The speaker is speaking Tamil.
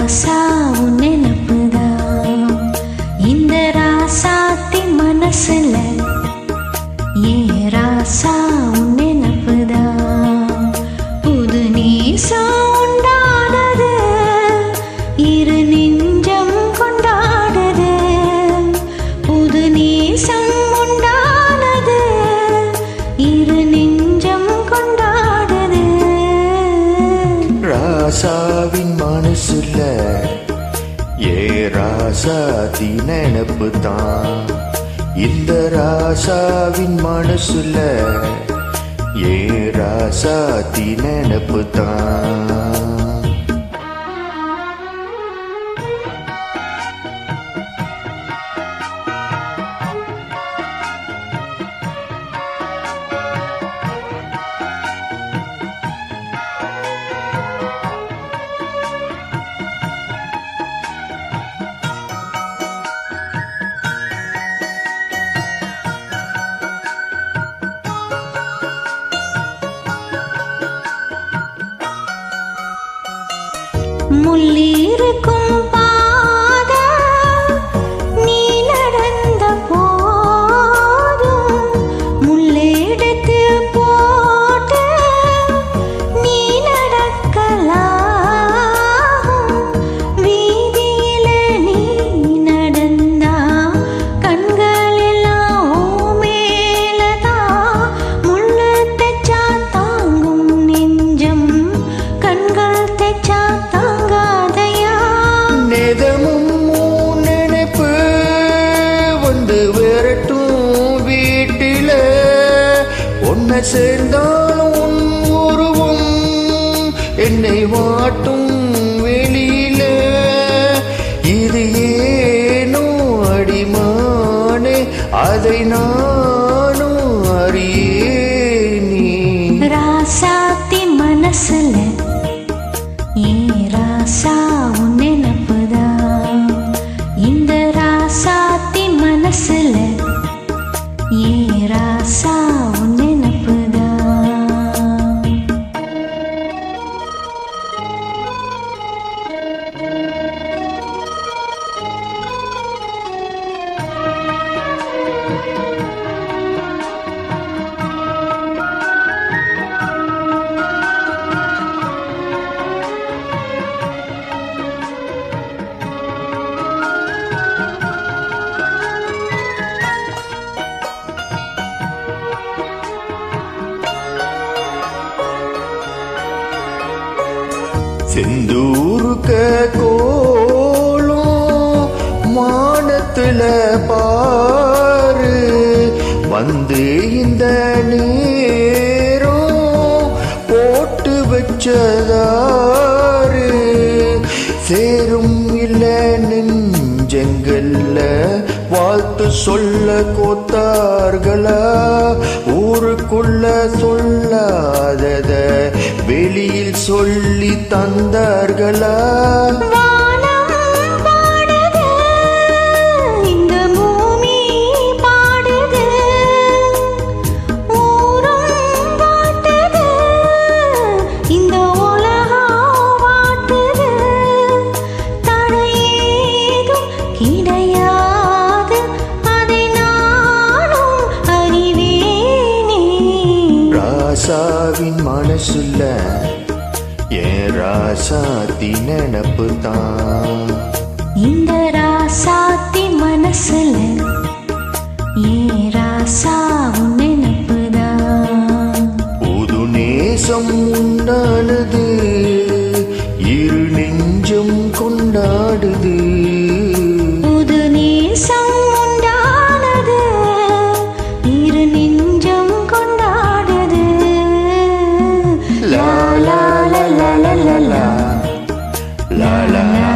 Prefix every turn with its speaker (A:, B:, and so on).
A: ராசா உன் நினப்புதான் இந்த ராசாத்தி மனசுல. ஏ ராசா உன் நினப்புதான் புது நேசம் உண்டானது, இரு நெஞ்சம் கொண்டாடுது. புது நேசம் உண்டானது, இரு நெஞ்சம் கொண்டாடுது.
B: ராசாவின் மனசுல ஏ ராசாதி நினப்பு தான். இந்த ராசாவின் மனசுல ஏ ராசாதி நினப்பு தான்.
A: முள்ளிருக்கும் பாத நீ நடந்த போதும், முள்ளெடுத்து போட்டு நீ நடக்கலாம். வீதியில நீ நடந்தா கண்கள் எல்லாம் மேலதான். முள்ளு தெச்சா தாங்கும் நெஞ்சம், கண்கள் தெச்சா
B: நிதமும் நினைப்பு வந்து விரட்டும் வீட்டில. உன்னை சேர்ந்தாலும் உன் உருவம் என்னை வாட்டும் வெளியில. இது ஏனோ அடிமானே, அதை நானும் அறியேனே.
A: ராசாத்தி மனசுல ஏ ராசா உன் நினப்புதான் இந்த ராசாத்தி மனசுல ஏ ராசா உன் நினப்புதான்.
B: செந்தூருக்க கோலம் மானத்துல பாரு, வந்து இந்த நேரம் போட்டு வச்சதாரு. சேரும் இல்ல நெஞ்சங்கள்ல வாழ்த்து சொல்ல கோத்தார்களா. ஊருக்குள்ள சொல்லாதத வெளியில் சொல்லி தந்தார்களா. ராசாவின் மனசுல ஏன் ராசாத்தி நினப்பு தான்.
A: இந்த ராசாத்தி மனசுல ஏ ராசா உன் நினப்புதான்.
B: புது நேசம் உண்டானது, இரு நெஞ்சம் கொண்டாடுது.
A: புது நேசம் உண்டானது, இரு நெஞ்சம் கொண்டாடுது.
B: லா லா லா லா லா லா லா லா.